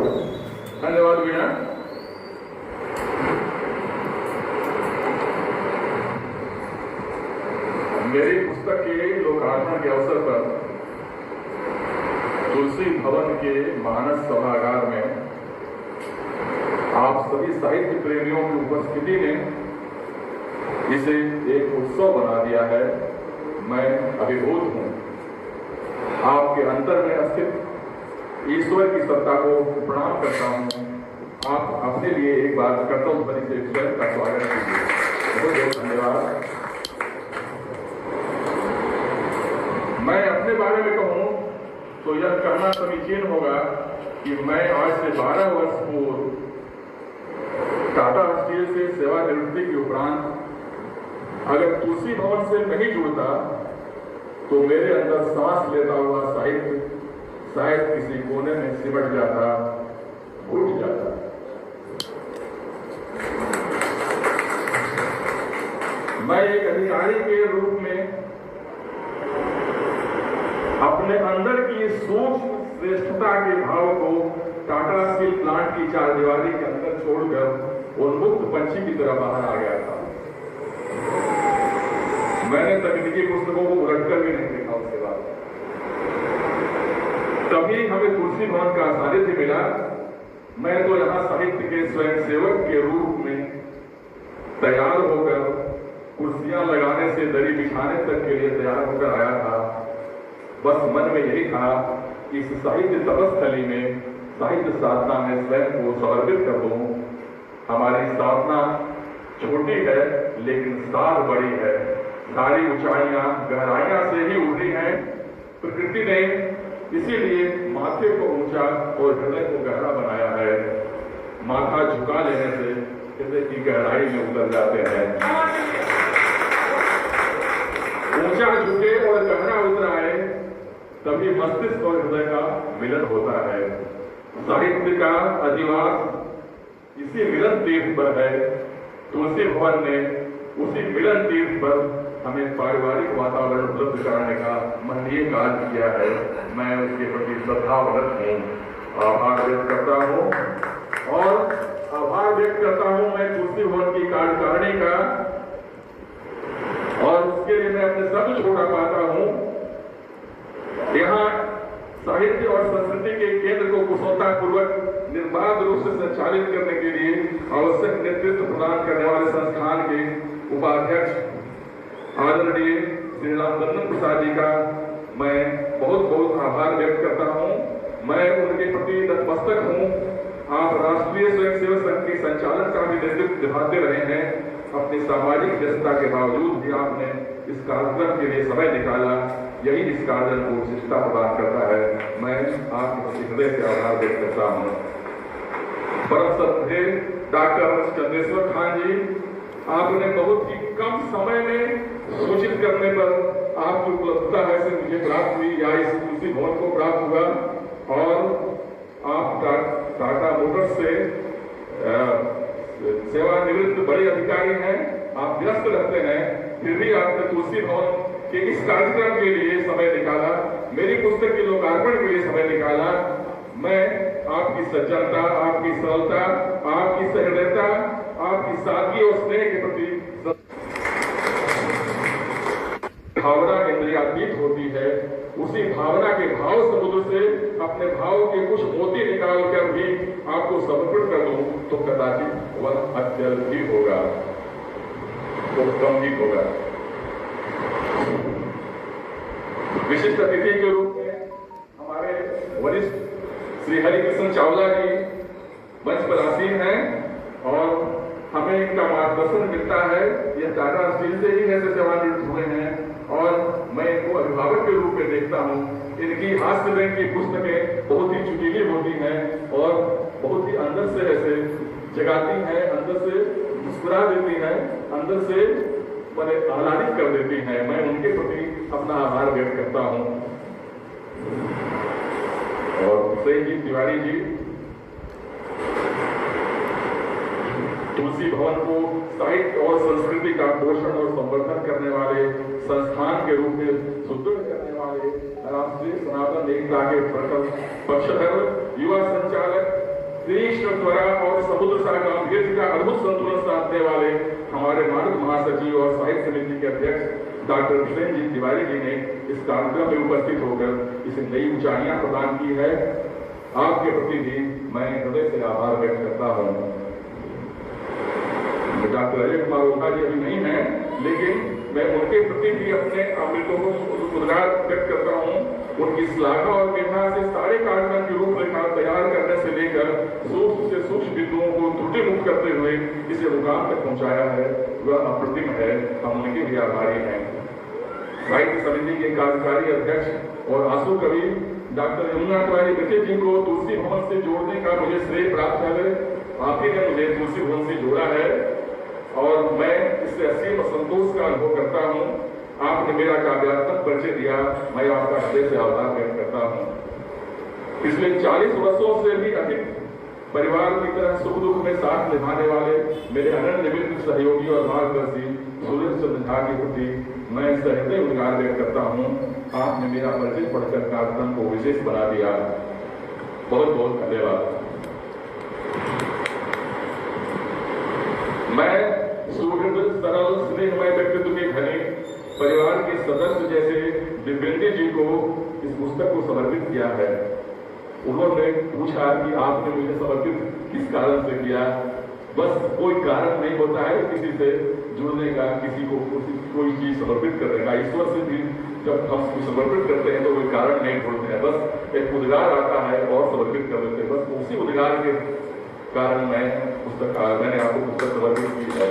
धन्यवाद वीणा। मेरी पुस्तक के लोकार्पण के अवसर पर तुलसी भवन के मानस सभागार में आप सभी साहित्य प्रेमियों की उपस्थिति ने इसे एक उत्सव बना दिया है। मैं अभिभूत हूं। आपके अंतर में स्थित ईश्वर की सत्ता को प्रणाम करता हूं। आप अपने लिए एक बार कर्तव्य ध्वनि से स्वयं का स्वागत कीजिए। बहुत बहुत धन्यवाद। मैं अपने बारे में कहूं तो यह कहना समीचीन होगा कि मैं आज से 12 वर्ष पूर्व टाटा स्टील से सेवानिवृत्ति के उपरांत अगर तुलसी भवन से नहीं जुड़ता तो मेरे अंदर सांस लेता हुआ साहित्य शायद किसी कोने में सिमट जाता, घुट जाता। मैं एक अधिकारी के रूप में अपने अंदर की सूक्ष्म श्रेष्ठता के भाव को टाटा स्टील प्लांट की चारदीवारी के अंदर छोड़कर उन्मुक्त पंछी की तरह बाहर आ गया था। मैंने तकनीकी पुस्तकों को उलटकर भी नहीं देखा उसके बाद। तभी हमें तुलसी भवन का सानिध्य मिला। मैं तो यहाँ साहित्य के स्वयंसेवक के रूप में तैयार होकर कुर्सियां लगाने से दरी बिछाने तक के लिए तैयार होकर आया था। बस मन में यही था कि इस साहित्य तपस्थली में साहित्य साधना में स्वयं को समर्पित कर दूं। हमारी साधना छोटी है लेकिन साध बड़ी है। सारी ऊंचाइयां गहराइयां से ही उभरी हैं प्रकृति ने, इसीलिए माथे को ऊंचा और हृदय को गहरा बनाया है। माथा झुका लेने से हृदय की गहराई में उतर जाते हैं। ऊंचा झुके और गहरा उतराए तभी मस्तिष्क और हृदय का मिलन होता है। साहित्य का अधिवास इसी मिलन तीर्थ पर है। तुलसी भवन ने उसी मिलन तीर्थ पर हमें पारिवारिक वातावरण उपलब्ध कराने का महनीय कार्य किया है। मैं उसके प्रति श्रद्धावरत हूँ, आभार व्यक्त करता हूँ और आभार व्यक्त करता हूँ मैं तुलसी भवन की कार्यकारिणी का, और उसके लिए मैं अपने सब छोड़ा पाता हूँ। यहाँ साहित्य और संस्कृति के केंद्र को कुशलतापूर्वक निर्बाध रूप से संचालित करने के लिए आवश्यक नेतृत्व प्रदान करने वाले संस्थान के उपाध्यक्ष आदरणीय श्री रामचंद्र प्रसाद जी का मैं बहुत बहुत आभार व्यक्त करता हूँ। मैं उनके प्रति नतमस्तक हूँ। आप राष्ट्रीय स्वयंसेवक संघ के संचालन का भी नेतृत्व निभाते रहे हैं। अपनी सामाजिक व्यस्तता के बावजूद भी आपने इस कार्यक्रम के लिए समय निकाला। यही इस कार्यक्रम को विशिष्टता प्रदान करता है। मैं आपके प्रति हृदय से आभार व्यक्त करता हूँ। परम श्रद्धेय डॉक्टर चंद्रेश्वर खान जी, आपने बहुत ही कम समय में सूचित करने पर आपकी उपलब्धता है से मुझे प्राप्त हुई या इस तुलसी भवन को प्राप्त हुआ। और आप टाटा मोटर्स से सेवानिवृत्त बड़े अधिकारी हैं। आप व्यस्त रहते हैं, फिर भी आपने तुलसी भवन के इस कार्यक्रम के लिए समय निकाला, मेरी पुस्तक के लोकार्पण के लिए समय निकाला। मैं आपकी सज्जनता, आपकी सरलता, आपकी सहृदयता, आपकी सादगी और स्नेह के प्रति भावना इंद्रियातीत होती है। उसी भावना के भाव समुद्र से अपने भाव के कुछ मोती निकाल कर भी आपको समर्पित कर दूं तो कदाचित वह अत्यल ही होगा, उत्तम ही होगा। विशिष्ट अतिथि के रूप में हमारे वरिष्ठ श्री हरिकृष्ण चावला जी मंच पर आसीन हैं और हमें इनका मार्गदर्शन मिलता है। यह टाटा स्टील से ही ऐसे सेवानिवृत्त हुए हैं और मैं इनको अभिभावक के रूप में देखता हूँ। इनकी हास्य रंग की पुस्तकें बहुत ही चुटीली होती हैं और बहुत ही अंदर से ऐसे जगाती हैं, अंदर से मुस्कुरा देती हैं, अंदर से बड़े आह्लादित कर देती हैं। मैं उनके प्रति अपना आभार व्यक्त करता हूँ। और सही जी तिवारी जी, तुलसी भवन को साहित्य और संस्कृति का पोषण और संवर्धन करने वाले संस्थान के रूप में सुदृढ़ करने वाले राष्ट्रीय सनातन एकता के प्रकल्प पक्षधर युवा संचालक तीक्ष्ण त्वरा और समुद्र सा गांधीर्य का अद्भुत संतुलन साधने वाले हमारे मानद महासचिव और साहित्य समिति के अध्यक्ष डॉक्टर कृष्ण जी तिवारी जी ने इस कार्यक्रम में उपस्थित होकर इसे नई ऊंचाइयां प्रदान की है। आपके प्रति भी मैं हृदय से आभार व्यक्त करता हूं। डॉक्टर अजय कुमार ओझा जी अभी नहीं है, लेकिन मैं उनके प्रति भी अपने अमृतों को उद्गार व्यक्त करता हूँ। उनकी श्लाघा और मेधा से सारे कार्यक्रम की रूपरेखा तैयार करने से लेकर सूक्ष्म से सूक्ष्म बिंदुओं को त्रुटि मुक्त करते हुए इसे मुकाम तक पहुंचाया है, वह अप्रतिम है। हम उनके भी आभारी हैं। साहित्य समिति के कार्यकारी अध्यक्ष और आंसू कवि डॉक्टर यमुना तिवारी बच्चे जी को तुलसी भवन से जोड़ने का मुझे श्रेय प्राप्त है। आप ही ने मुझे तुलसी भवन से जोड़ा है और मैं इससे असीम संतोष का अनुभव करता हूँ। आपने मेरा काव्यात्मक परिचय दिया, मैं आपका हृदय से आभार व्यक्त करता हूँ। पिछले 40 वर्षों से भी अधिक परिवार की तरह सुख दुख में साथ निभाने वाले मेरे अनन्य मित्र, सहयोगी और मार्गदर्शी सूरज चंद्र झा के प्रति मैं सहृदय उद्गार व्यक्त करता हूँ। आपने मेरा परिचय पढ़कर कार्यक्रम को विशेष बना दिया। बहुत बहुत धन्यवाद। मैं सुहृद, सरल, स्नेहमय व्यक्तित्व के घने परिवार के सदस्य जैसे दिव्येंद्र जी को इस पुस्तक को समर्पित किया है। उन्होंने पूछा कि आपने मुझे समर्पित किस कारण से किया। बस कोई कारण नहीं होता है किसी से जुड़ने का, किसी को कोई चीज समर्पित करने का। ईश्वर से भी जब हम समर्पित करते हैं तो कोई कारण नहीं ढूंढते हैं, बस एक उद्गार आता है और समर्पित कर देते हैं। बस उसी उद्गार के कारण मैंने आपको पुस्तक समर्पित की है।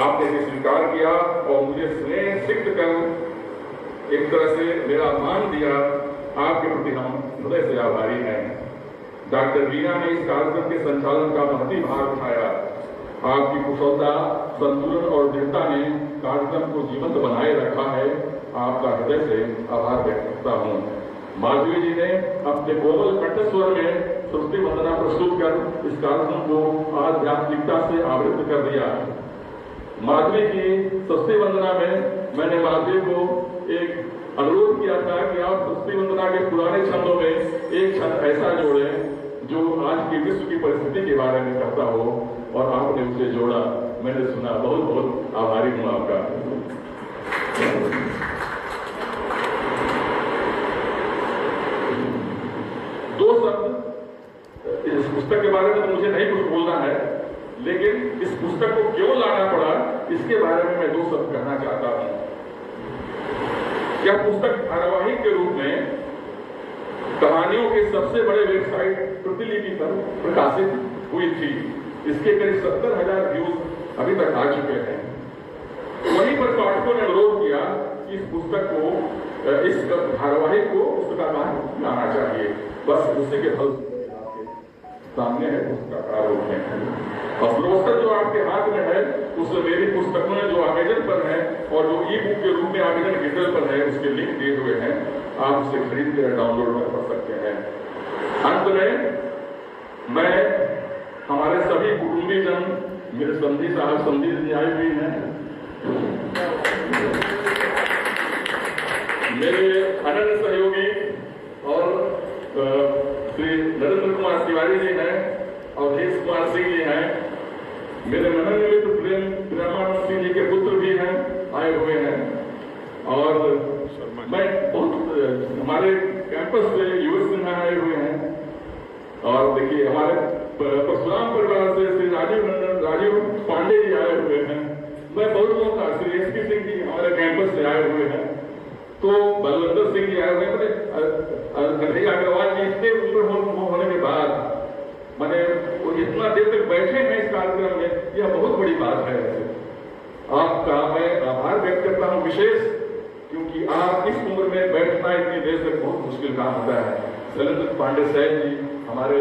आपने इसे स्वीकार किया और मुझे स्नेह सिक्त कर एक तरह से मेरा मान दिया। आपके प्रति हम हृदय से आभारी हैं। डॉक्टर वीना ने इस कार्यक्रम के संचालन का महती भार उठाया। आपकी कुशलता, संतुलन और दृढ़ता ने कार्यक्रम को जीवंत बनाए रखा है। आपका हृदय से आभार व्यक्त करता हूँ। माधवी जी ने अपने कोमल कंठस्वर में सरस्वती वंदना प्रस्तुत कर इस कार्यक्रम को आध्यात्मिकता से आवृत कर दिया। माधवी की सरस्वती वंदना में मैंने माधवी को एक अनुरोध किया था कि आप सरस्वती वंदना के पुराने छंदों में एक छंद ऐसा जोड़ें जो आज की विश्व की परिस्थिति के बारे में कहता हो, और आपने उसे जोड़ा। मैंने सुना। बहुत बहुत आभारी हूं आपका। दो शब्द इस पुस्तक के बारे में तो मुझे नहीं कुछ बोलना है, लेकिन इस पुस्तक को क्यों लाना पड़ा इसके बारे में मैं दो शब्द कहना चाहता हूं। यह पुस्तक धारावाहिक के रूप में कहानियों के सबसे बड़े वेबसाइट प्रतिलिपि पर प्रकाशित हुई थी। इसके करीब 70,000 व्यूज अभी तक आ चुके हैं। वहीं पर पाठकों ने अनुरोध किया कि इस पुस्तक को, इस धारावाहिक को पुस्तकालय में लाना चाहिए। बस उसी के फल सामने है पुस्तक का रूप में। और ब्रोशर जो आपके हाथ में है उसमें मेरी पुस्तकों में जो आवेदन पर है और जो ई बुक के रूप में आवेदन किंडल पर है उसके लिंक दिए हुए हैं। आप उसे खरीद कर डाउनलोड कर सकते हैं। अंत में मैं हमारे सभी कुटुंबीजन, मेरे समधी साहब समधी न्याय भी हैं, मेरे अनन्य सहयोगी और श्री नरेंद्र कुमार तिवारी जी हैं, अवधेश कुमार सिंह जी हैं, मेरे मनन मित्र प्रेमानंद सिंह जी के पुत्र भी हैं, आए हुए हैं। और मैं बहुत हमारे कैंपस से युवक सिन्हा आए हुए हैं। और देखिए हमारे परशुराम परिवार से श्री राजीव पांडे जी आए हुए हैं। मैं बहुत लोगों का श्री एसपी सिंह जी हमारे कैंपस से आए हुए हैं। तो बलवंतर सिंह जी आए हुए हैं। कन्हैया अग्रवाल जी इतने उम्र होने के बाद मैंने इतना देर तक बैठे हैं इस कार्यक्रम में, यह बहुत बड़ी बात है। आपका मैं आभार व्यक्त करता हूं विशेष, क्योंकि आप इस उम्र में बैठना इतनी देर तक बहुत मुश्किल काम होता है। शैलेंद्र पांडे साहब जी हमारे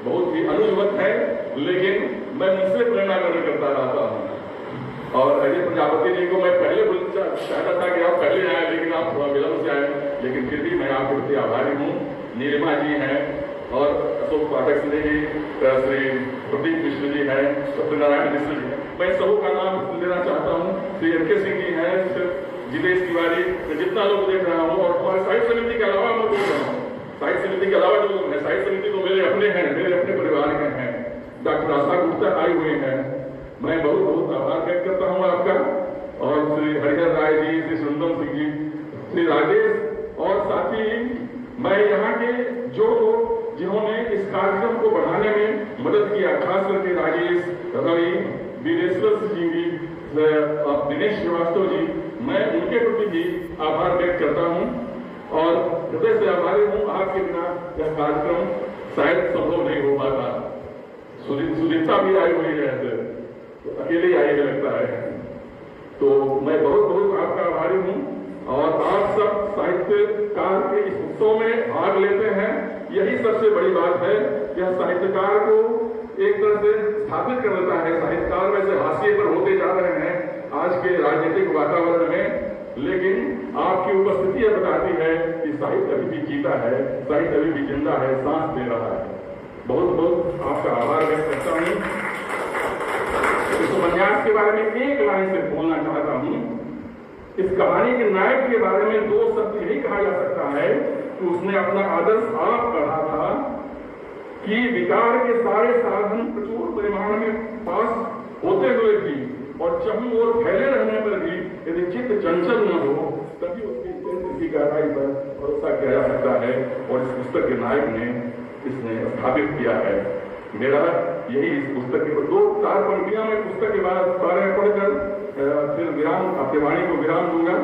बहुत ही अनुजवत है, लेकिन मैं उनसे प्रेरणा ग्रहण करता रहता हूँ। और अजय प्रजापति जी को मैं पहले चाहता था कि आप पहले आए, लेकिन आप थोड़ा विलंब से आए, लेकिन फिर भी मैं आपके प्रति आभारी हूँ। नीलिमा जी हैं और अशोक पाठक सिंह जी, श्री प्रदीप मिश्र जी हैं, सत्यनारायण मिश्र जी हैं। मैं सबों का नाम लेना चाहता हूँ। श्री एनके सिंह जी हैं, जितेश तिवारी, जितना लोग देख रहा हूँ, और हमारे साहित्य समिति के अलावा मैं बोल रहा हूँ, साहित्य समिति के अलावा लोग हैं, साहित्य समिति तो मेरे अपने परिवार के हैं। डॉक्टर आशा गुप्ता आए हुए हैं, मैं बहुत बहुत आभार व्यक्त करता हूँ आपका, और श्री हरिहर राय जी, श्री सुंदर सिंह जी, श्री राजेश, और साथ ही मैं यहाँ के जो लोग जिन्होंने इस कार्यक्रम को बढ़ाने में मदद किया, खास करके राजेश, रवि, वीरेश्वर सिंह जी, दिनेश श्रीवास्तव जी, मैं उनके प्रति भी आभार व्यक्त करता हूँ और हृदय से आभारी हूँ। आपके बिना यह कार्यक्रम शायद संभव नहीं हो पाता। सुदीप्ता भी आई हुई है, तो अकेले आई है लगता है, तो मैं बहुत बहुत आपका आभारी हूँ। और आप सब साहित्यकार के इस उत्सव में भाग लेते हैं, यही सबसे बड़ी बात है। यह साहित्यकार को एक तरह से स्थापित कर देता है। साहित्यकार वैसे हाशिए पर होते जा रहे हैं आज के राजनीतिक वातावरण में, लेकिन आपकी उपस्थिति यह बताती है कि साहित्य अभी भी जीता है, साहित्य अभी भी जिंदा है, सांस दे रहा है। बहुत बहुत आपका आभार व्यक्त करता हूँ। इस उपन्यास के बारे में एक लाइन से बोलना चाहता हूँ। इस कहानी के नायक के बारे में दो शब्द यही कहा जा सकता है कि उसने अपना आदर्श आप पढ़ा था कि विकार के सारे साधन प्रचुर परिमाण में पास होते हुए भी और चारों ओर फैले रहने पर भी यदि चित्त चंचल न हो, तभी उसकी गहराई पर भरोसा किया जा सकता है। और इस पुस्तक के नायक ने इसने स्थापित किया है। मेरा यही इस पुस्तक के 2-4 पंक्तियां मैं पुस्तक के बारे में पढ़कर फिर विराम, आपके वाणी को विराम दूंगा।